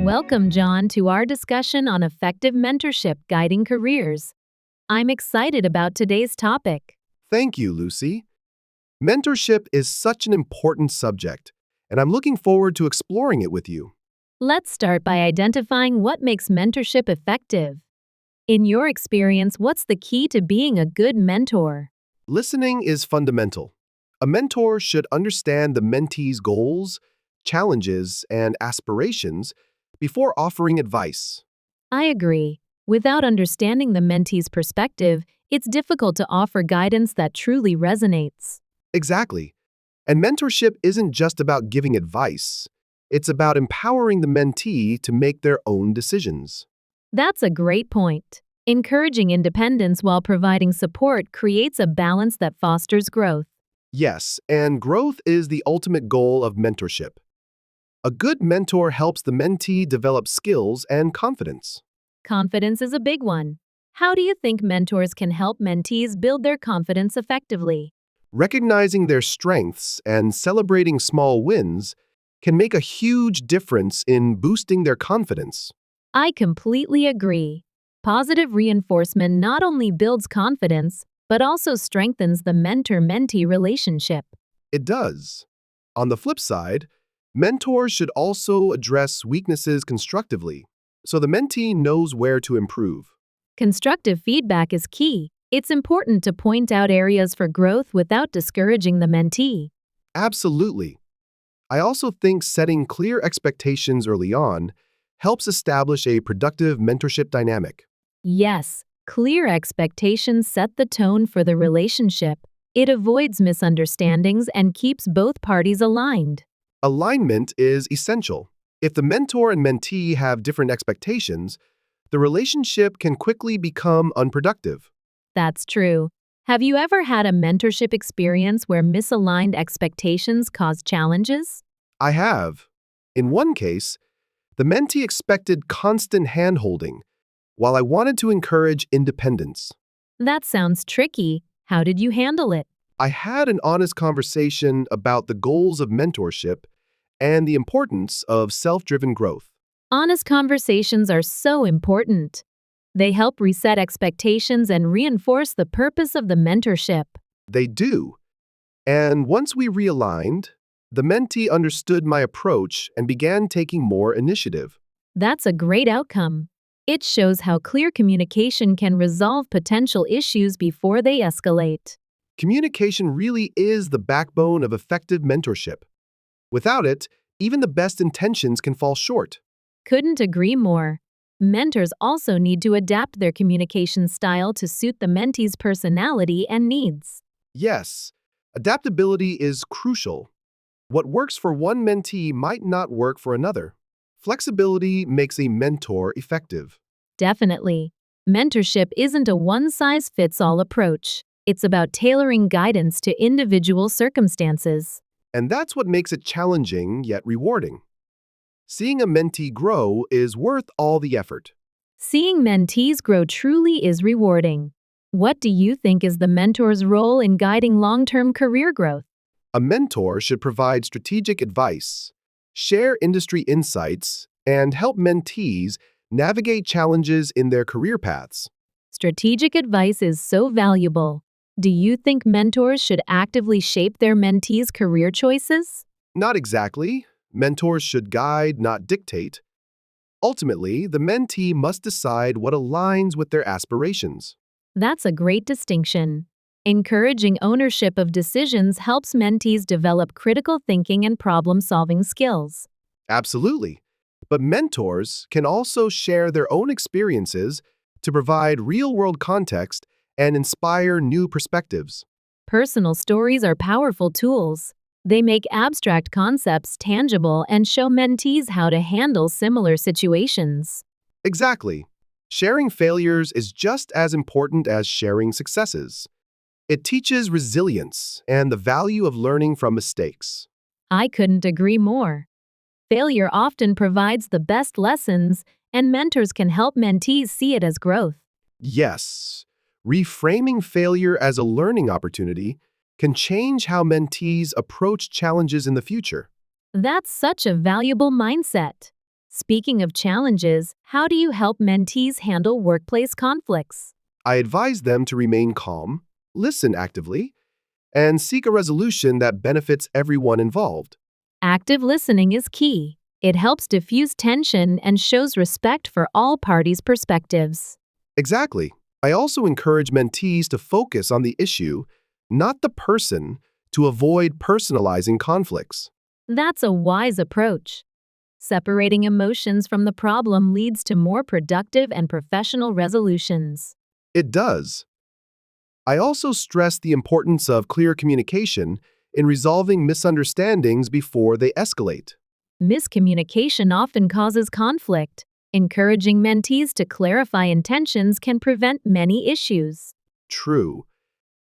Welcome, John, to our discussion on effective mentorship guiding careers. I'm excited about today's topic. Thank you, Lucy. Mentorship is such an important subject, and I'm looking forward to exploring it with you. Let's start by identifying what makes mentorship effective. In your experience, what's the key to being a good mentor? Listening is fundamental. A mentor should understand the mentee's goals, challenges, and aspirations before offering advice. I agree. Without understanding the mentee's perspective, it's difficult to offer guidance that truly resonates. Exactly. And mentorship isn't just about giving advice. It's about empowering the mentee to make their own decisions. That's a great point. Encouraging independence while providing support creates a balance that fosters growth. Yes, and growth is the ultimate goal of mentorship. A good mentor helps the mentee develop skills and confidence. Confidence is a big one. How do you think mentors can help mentees build their confidence effectively? Recognizing their strengths and celebrating small wins can make a huge difference in boosting their confidence. I completely agree. Positive reinforcement not only builds confidence, but also strengthens the mentor-mentee relationship. It does. On the flip side, mentors should also address weaknesses constructively so the mentee knows where to improve. Constructive feedback is key. It's important to point out areas for growth without discouraging the mentee. Absolutely. I also think setting clear expectations early on helps establish a productive mentorship dynamic. Yes, clear expectations set the tone for the relationship. It avoids misunderstandings and keeps both parties aligned. Alignment is essential. If the mentor and mentee have different expectations, the relationship can quickly become unproductive. That's true. Have you ever had a mentorship experience where misaligned expectations caused challenges? I have. In one case, the mentee expected constant hand-holding, while I wanted to encourage independence. That sounds tricky. How did you handle it? I had an honest conversation about the goals of mentorship and the importance of self-driven growth. Honest conversations are so important. They help reset expectations and reinforce the purpose of the mentorship. They do. And once we realigned, the mentee understood my approach and began taking more initiative. That's a great outcome. It shows how clear communication can resolve potential issues before they escalate. Communication really is the backbone of effective mentorship. Without it, even the best intentions can fall short. Couldn't agree more. Mentors also need to adapt their communication style to suit the mentee's personality and needs. Yes, adaptability is crucial. What works for one mentee might not work for another. Flexibility makes a mentor effective. Definitely. Mentorship isn't a one-size-fits-all approach. It's about tailoring guidance to individual circumstances. And that's what makes it challenging yet rewarding. Seeing a mentee grow is worth all the effort. Seeing mentees grow truly is rewarding. What do you think is the mentor's role in guiding long-term career growth? A mentor should provide strategic advice, share industry insights, and help mentees navigate challenges in their career paths. Strategic advice is so valuable. Do you think mentors should actively shape their mentees' career choices? Not exactly. Mentors should guide, not dictate. Ultimately, the mentee must decide what aligns with their aspirations. That's a great distinction. Encouraging ownership of decisions helps mentees develop critical thinking and problem-solving skills. Absolutely. But mentors can also share their own experiences to provide real-world context and inspire new perspectives. Personal stories are powerful tools. They make abstract concepts tangible and show mentees how to handle similar situations. Exactly. Sharing failures is just as important as sharing successes. It teaches resilience and the value of learning from mistakes. I couldn't agree more. Failure often provides the best lessons, and mentors can help mentees see it as growth. Yes, reframing failure as a learning opportunity can change how mentees approach challenges in the future. That's such a valuable mindset. Speaking of challenges, how do you help mentees handle workplace conflicts? I advise them to remain calm, listen actively, and seek a resolution that benefits everyone involved. Active listening is key. It helps diffuse tension and shows respect for all parties' perspectives. Exactly. I also encourage mentees to focus on the issue, not the person, to avoid personalizing conflicts. That's a wise approach. Separating emotions from the problem leads to more productive and professional resolutions. It does. I also stress the importance of clear communication in resolving misunderstandings before they escalate. Miscommunication often causes conflict. Encouraging mentees to clarify intentions can prevent many issues. True.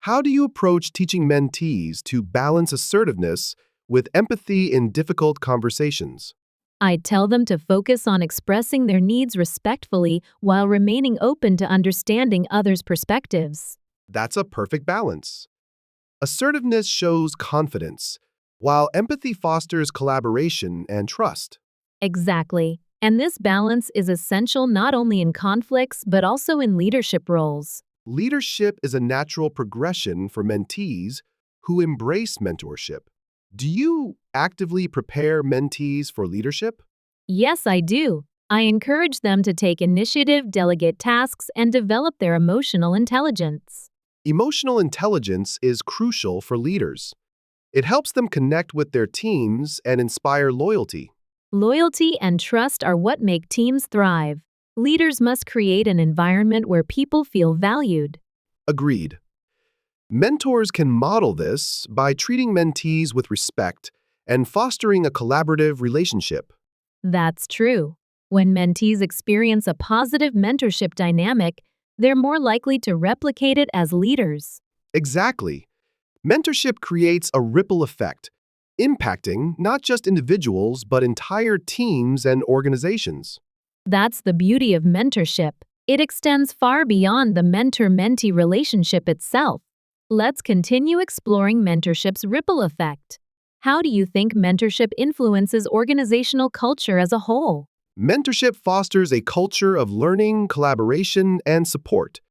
How do you approach teaching mentees to balance assertiveness with empathy in difficult conversations? I tell them to focus on expressing their needs respectfully while remaining open to understanding others' perspectives. That's a perfect balance. Assertiveness shows confidence, while empathy fosters collaboration and trust. Exactly. And this balance is essential not only in conflicts but also in leadership roles. Leadership is a natural progression for mentees who embrace mentorship. Do you actively prepare mentees for leadership? Yes, I do. I encourage them to take initiative, delegate tasks, and develop their emotional intelligence. Emotional intelligence is crucial for leaders. It helps them connect with their teams and inspire loyalty. Loyalty and trust are what make teams thrive. Leaders must create an environment where people feel valued. Agreed. Mentors can model this by treating mentees with respect and fostering a collaborative relationship. That's true. When mentees experience a positive mentorship dynamic, they're more likely to replicate it as leaders. Exactly. Mentorship creates a ripple effect, impacting not just individuals but entire teams and organizations. That's the beauty of mentorship. It extends far beyond the mentor-mentee relationship itself. Let's continue exploring mentorship's ripple effect. How do you think mentorship influences organizational culture as a whole? Mentorship fosters a culture of learning, collaboration, and support,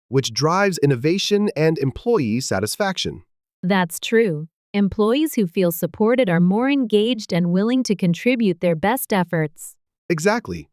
which drives innovation and employee satisfaction. That's true. Employees who feel supported are more engaged and willing to contribute their best efforts. Exactly.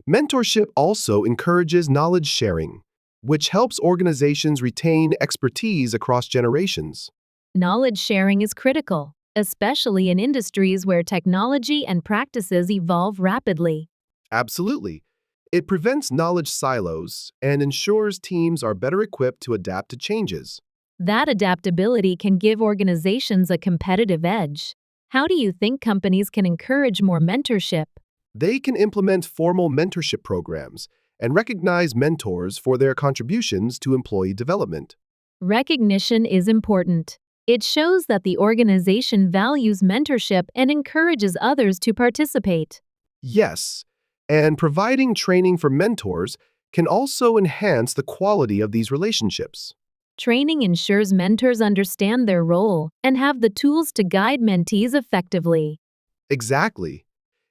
Mentorship also encourages knowledge sharing, which helps organizations retain expertise across generations. Knowledge sharing is critical, especially in industries where technology and practices evolve rapidly. Absolutely. It prevents knowledge silos and ensures teams are better equipped to adapt to changes. That adaptability can give organizations a competitive edge. How do you think companies can encourage more mentorship? They can implement formal mentorship programs and recognize mentors for their contributions to employee development. Recognition is important. It shows that the organization values mentorship and encourages others to participate. Yes, and providing training for mentors can also enhance the quality of these relationships. Training ensures mentors understand their role and have the tools to guide mentees effectively. Exactly.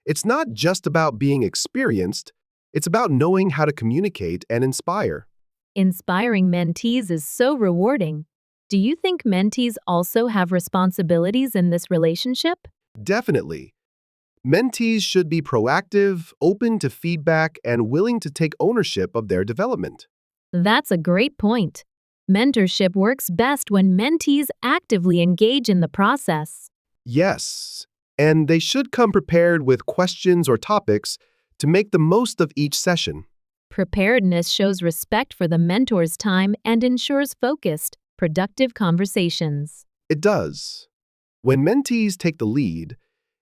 It's not just about being experienced, it's about knowing how to communicate and inspire. Inspiring mentees is so rewarding. Do you think mentees also have responsibilities in this relationship? Definitely. Mentees should be proactive, open to feedback, and willing to take ownership of their development. That's a great point. Mentorship works best when mentees actively engage in the process. Yes, and they should come prepared with questions or topics to make the most of each session. Preparedness shows respect for the mentor's time and ensures focused, productive conversations. It does. When mentees take the lead,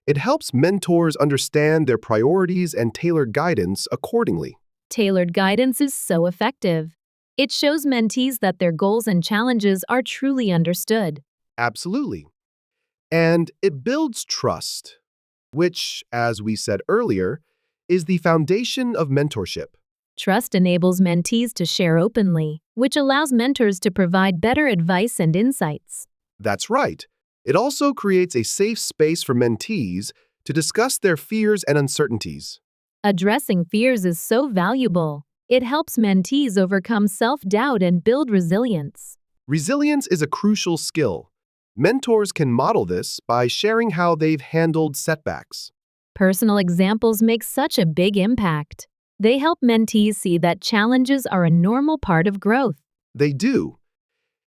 it helps mentors understand their priorities and tailor guidance accordingly. Tailored guidance is so effective. It shows mentees that their goals and challenges are truly understood. Absolutely. And it builds trust, which, as we said earlier, is the foundation of mentorship. Trust enables mentees to share openly, which allows mentors to provide better advice and insights. That's right. It also creates a safe space for mentees to discuss their fears and uncertainties. Addressing fears is so valuable. It helps mentees overcome self-doubt and build resilience. Resilience is a crucial skill. Mentors can model this by sharing how they've handled setbacks. Personal examples make such a big impact. They help mentees see that challenges are a normal part of growth. They do.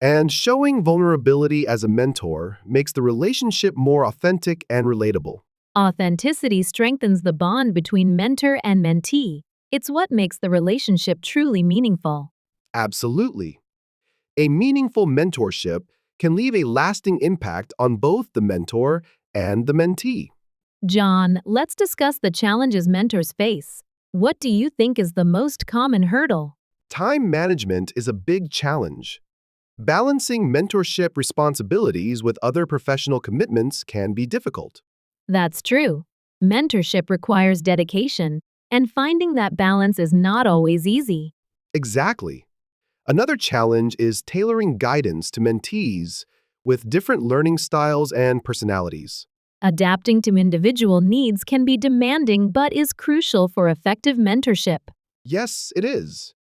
And showing vulnerability as a mentor makes the relationship more authentic and relatable. Authenticity strengthens the bond between mentor and mentee. It's what makes the relationship truly meaningful. Absolutely. A meaningful mentorship can leave a lasting impact on both the mentor and the mentee. John, let's discuss the challenges mentors face. What do you think is the most common hurdle? Time management is a big challenge. Balancing mentorship responsibilities with other professional commitments can be difficult. That's true. Mentorship requires dedication, and finding that balance is not always easy. Exactly. Another challenge is tailoring guidance to mentees with different learning styles and personalities. Adapting to individual needs can be demanding but is crucial for effective mentorship. Yes, it is.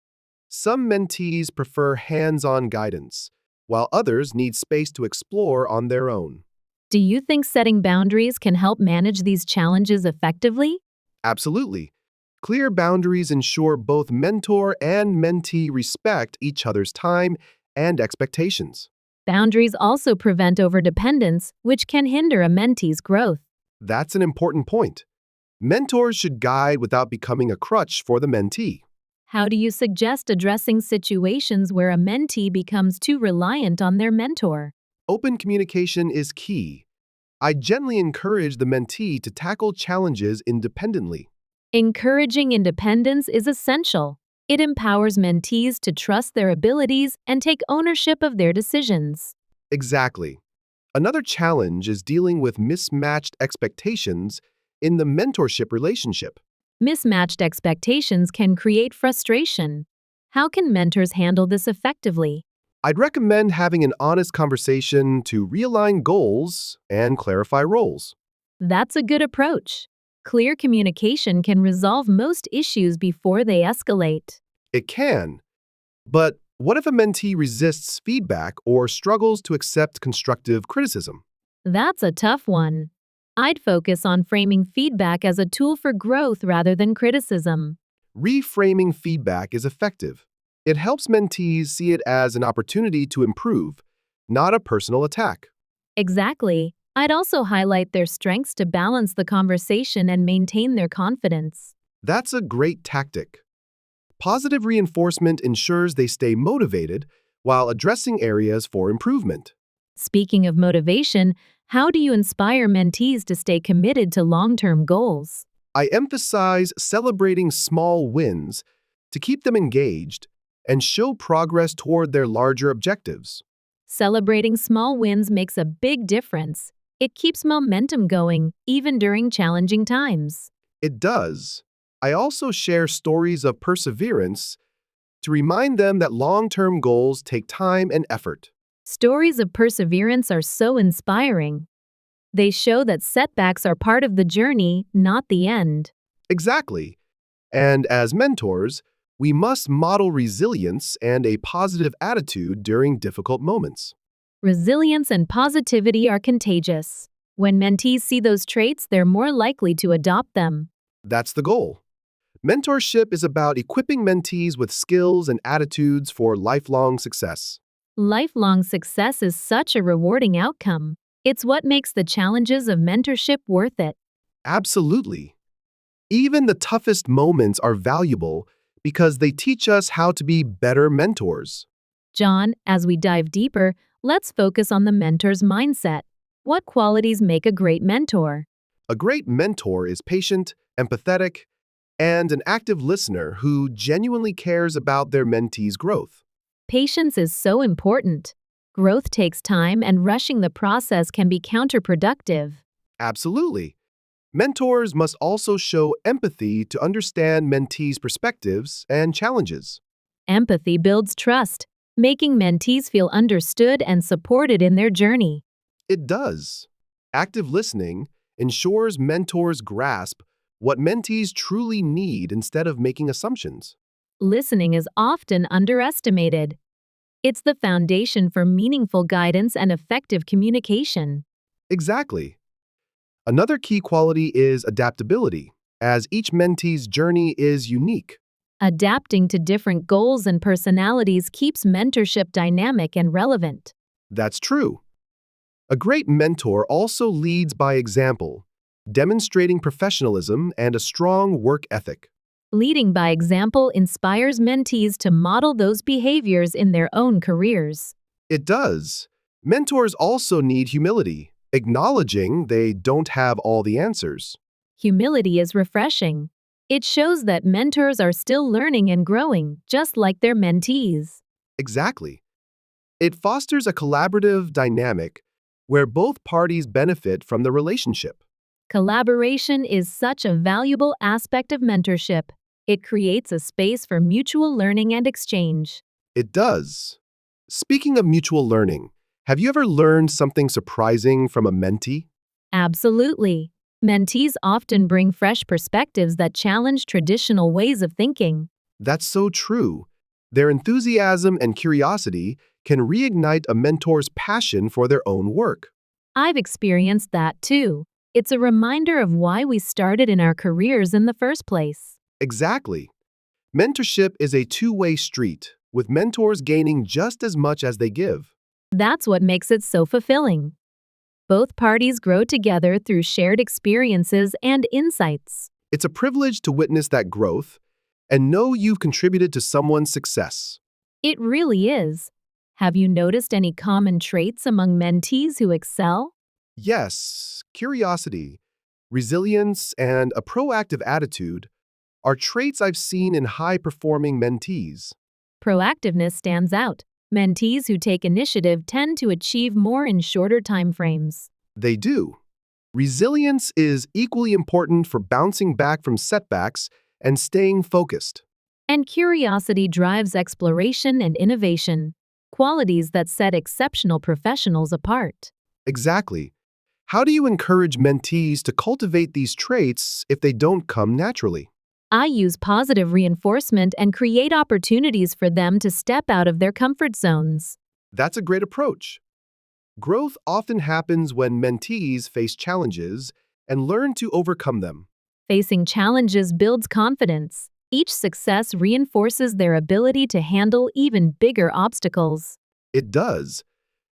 Some mentees prefer hands-on guidance, while others need space to explore on their own. Do you think setting boundaries can help manage these challenges effectively? Absolutely. Clear boundaries ensure both mentor and mentee respect each other's time and expectations. Boundaries also prevent overdependence, which can hinder a mentee's growth. That's an important point. Mentors should guide without becoming a crutch for the mentee. How do you suggest addressing situations where a mentee becomes too reliant on their mentor? Open communication is key. I gently encourage the mentee to tackle challenges independently. Encouraging independence is essential. It empowers mentees to trust their abilities and take ownership of their decisions. Exactly. Another challenge is dealing with mismatched expectations in the mentorship relationship. Mismatched expectations can create frustration. How can mentors handle this effectively? I'd recommend having an honest conversation to realign goals and clarify roles. That's a good approach. Clear communication can resolve most issues before they escalate. It can, but what if a mentee resists feedback or struggles to accept constructive criticism? That's a tough one. I'd focus on framing feedback as a tool for growth rather than criticism. Reframing feedback is effective. It helps mentees see it as an opportunity to improve, not a personal attack. Exactly. I'd also highlight their strengths to balance the conversation and maintain their confidence. That's a great tactic. Positive reinforcement ensures they stay motivated while addressing areas for improvement. Speaking of motivation, how do you inspire mentees to stay committed to long-term goals? I emphasize celebrating small wins to keep them engaged and show progress toward their larger objectives. Celebrating small wins makes a big difference. It keeps momentum going, even during challenging times. It does. I also share stories of perseverance to remind them that long-term goals take time and effort. Stories of perseverance are so inspiring. They show that setbacks are part of the journey, not the end. Exactly. And as mentors, we must model resilience and a positive attitude during difficult moments. Resilience and positivity are contagious. When mentees see those traits, they're more likely to adopt them. That's the goal. Mentorship is about equipping mentees with skills and attitudes for lifelong success. Lifelong success is such a rewarding outcome. It's what makes the challenges of mentorship worth it. Absolutely. Even the toughest moments are valuable because they teach us how to be better mentors. John, as we dive deeper, let's focus on the mentor's mindset. What qualities make a great mentor? A great mentor is patient, empathetic, and an active listener who genuinely cares about their mentee's growth. Patience is so important. Growth takes time, and rushing the process can be counterproductive. Absolutely. Mentors must also show empathy to understand mentees' perspectives and challenges. Empathy builds trust, making mentees feel understood and supported in their journey. It does. Active listening ensures mentors grasp what mentees truly need instead of making assumptions. Listening is often underestimated. It's the foundation for meaningful guidance and effective communication. Exactly. Another key quality is adaptability, as each mentee's journey is unique. Adapting to different goals and personalities keeps mentorship dynamic and relevant. That's true. A great mentor also leads by example, demonstrating professionalism and a strong work ethic. Leading by example inspires mentees to model those behaviors in their own careers. It does. Mentors also need humility, acknowledging they don't have all the answers. Humility is refreshing. It shows that mentors are still learning and growing, just like their mentees. Exactly. It fosters a collaborative dynamic where both parties benefit from the relationship. Collaboration is such a valuable aspect of mentorship. It creates a space for mutual learning and exchange. It does. Speaking of mutual learning, have you ever learned something surprising from a mentee? Absolutely. Mentees often bring fresh perspectives that challenge traditional ways of thinking. That's so true. Their enthusiasm and curiosity can reignite a mentor's passion for their own work. I've experienced that too. It's a reminder of why we started in our careers in the first place. Exactly. Mentorship is a two-way street, with mentors gaining just as much as they give. That's what makes it so fulfilling. Both parties grow together through shared experiences and insights. It's a privilege to witness that growth and know you've contributed to someone's success. It really is. Have you noticed any common traits among mentees who excel? Yes, curiosity, resilience, and a proactive attitude are traits I've seen in high-performing mentees. Proactiveness stands out. Mentees who take initiative tend to achieve more in shorter time frames. They do. Resilience is equally important for bouncing back from setbacks and staying focused. And curiosity drives exploration and innovation, qualities that set exceptional professionals apart. Exactly. How do you encourage mentees to cultivate these traits if they don't come naturally? I use positive reinforcement and create opportunities for them to step out of their comfort zones. That's a great approach. Growth often happens when mentees face challenges and learn to overcome them. Facing challenges builds confidence. Each success reinforces their ability to handle even bigger obstacles. It does.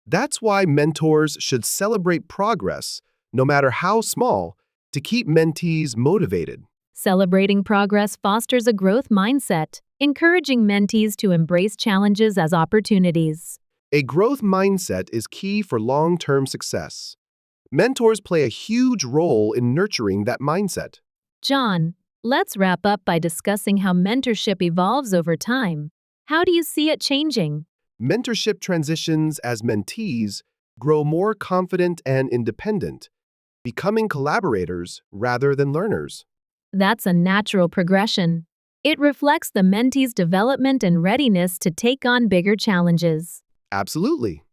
That's why mentors should celebrate progress, no matter how small, to keep mentees motivated. Celebrating progress fosters a growth mindset, encouraging mentees to embrace challenges as opportunities. A growth mindset is key for long-term success. Mentors play a huge role in nurturing that mindset. John, let's wrap up by discussing how mentorship evolves over time. How do you see it changing? Mentorship transitions as mentees grow more confident and independent, becoming collaborators rather than learners. That's a natural progression. It reflects the mentee's development and readiness to take on bigger challenges. Absolutely.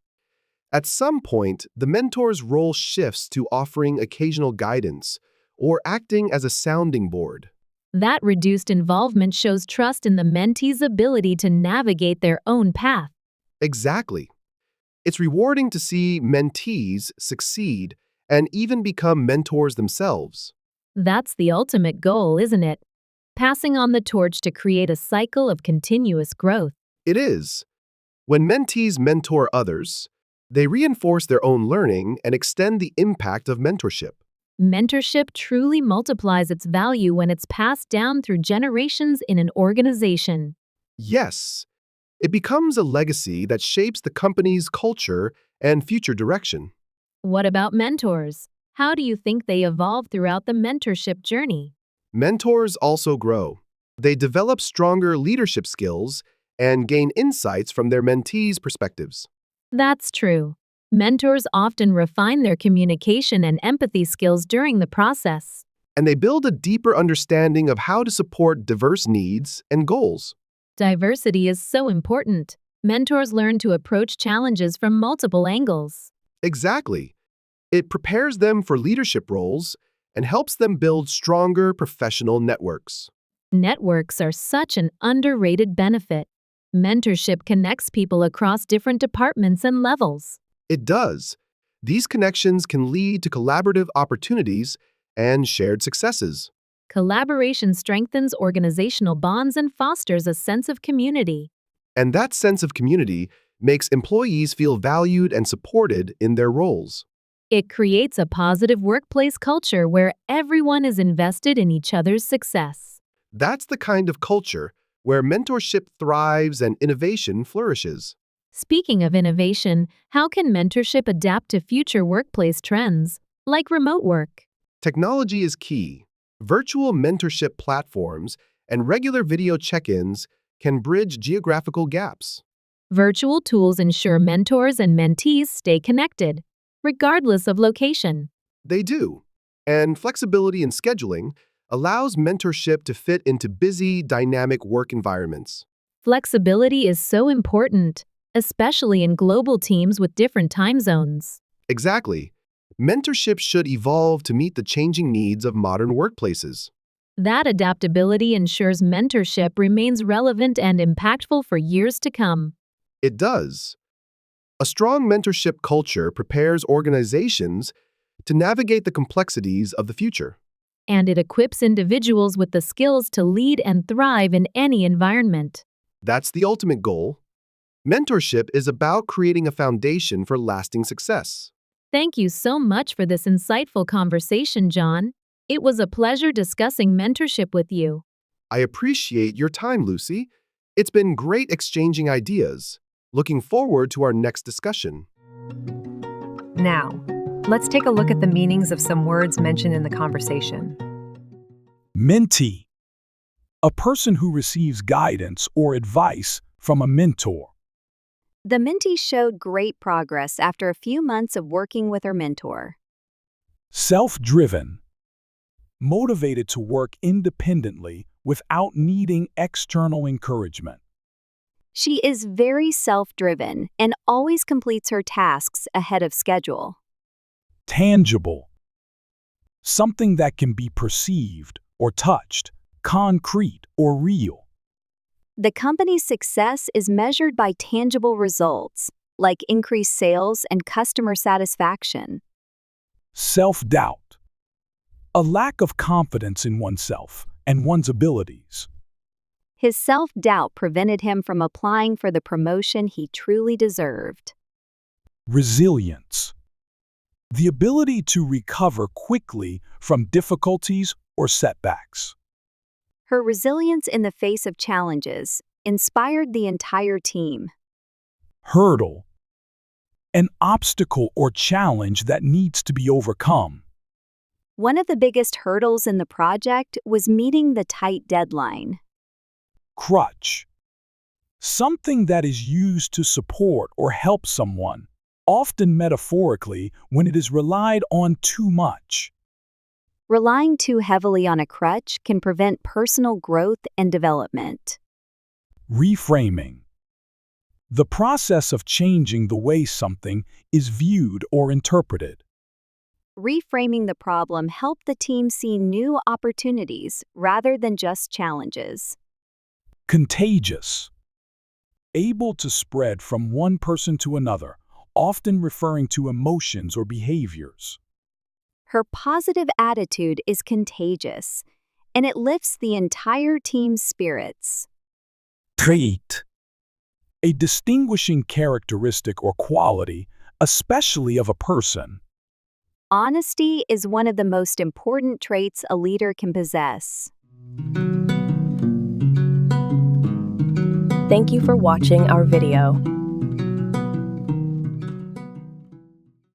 At some point, the mentor's role shifts to offering occasional guidance or acting as a sounding board. That reduced involvement shows trust in the mentee's ability to navigate their own path. Exactly. It's rewarding to see mentees succeed and even become mentors themselves. That's the ultimate goal, isn't it? Passing on the torch to create a cycle of continuous growth. It is. When mentees mentor others, they reinforce their own learning and extend the impact of mentorship. Mentorship truly multiplies its value when it's passed down through generations in an organization. Yes, it becomes a legacy that shapes the company's culture and future direction. What about mentors? How do you think they evolve throughout the mentorship journey? Mentors also grow. They develop stronger leadership skills and gain insights from their mentees' perspectives. That's true. Mentors often refine their communication and empathy skills during the process. And they build a deeper understanding of how to support diverse needs and goals. Diversity is so important. Mentors learn to approach challenges from multiple angles. Exactly. It prepares them for leadership roles and helps them build stronger professional networks. Networks are such an underrated benefit. Mentorship connects people across different departments and levels. It does. These connections can lead to collaborative opportunities and shared successes. Collaboration strengthens organizational bonds and fosters a sense of community. And that sense of community makes employees feel valued and supported in their roles. It creates a positive workplace culture where everyone is invested in each other's success. That's the kind of culture where mentorship thrives and innovation flourishes. Speaking of innovation, how can mentorship adapt to future workplace trends, like remote work? Technology is key. Virtual mentorship platforms and regular video check-ins can bridge geographical gaps. Virtual tools ensure mentors and mentees stay connected, regardless of location. They do. And flexibility in scheduling allows mentorship to fit into busy, dynamic work environments. Flexibility is so important, especially in global teams with different time zones. Exactly. Mentorship should evolve to meet the changing needs of modern workplaces. That adaptability ensures mentorship remains relevant and impactful for years to come. It does. A strong mentorship culture prepares organizations to navigate the complexities of the future. And it equips individuals with the skills to lead and thrive in any environment. That's the ultimate goal. Mentorship is about creating a foundation for lasting success. Thank you so much for this insightful conversation, John. It was a pleasure discussing mentorship with you. I appreciate your time, Lucy. It's been great exchanging ideas. Looking forward to our next discussion. Now, let's take a look at the meanings of some words mentioned in the conversation. Mentee, a person who receives guidance or advice from a mentor. The mentee showed great progress after a few months of working with her mentor. Self-driven, motivated to work independently without needing external encouragement. She is very self-driven and always completes her tasks ahead of schedule. Tangible, something that can be perceived or touched, concrete or real. The company's success is measured by tangible results, like increased sales and customer satisfaction. Self-doubt, a lack of confidence in oneself and one's abilities. His self-doubt prevented him from applying for the promotion he truly deserved. Resilience, the ability to recover quickly from difficulties or setbacks. Her resilience in the face of challenges inspired the entire team. Hurdle, an obstacle or challenge that needs to be overcome. One of the biggest hurdles in the project was meeting the tight deadline. Crutch, something that is used to support or help someone, often metaphorically when it is relied on too much. Relying too heavily on a crutch can prevent personal growth and development. Reframing, the process of changing the way something is viewed or interpreted. Reframing the problem helped the team see new opportunities rather than just challenges. Contagious, able to spread from one person to another, often referring to emotions or behaviors. Her positive attitude is contagious, and it lifts the entire team's spirits. Trait, a distinguishing characteristic or quality, especially of a person. Honesty is one of the most important traits a leader can possess. Thank you for watching our video.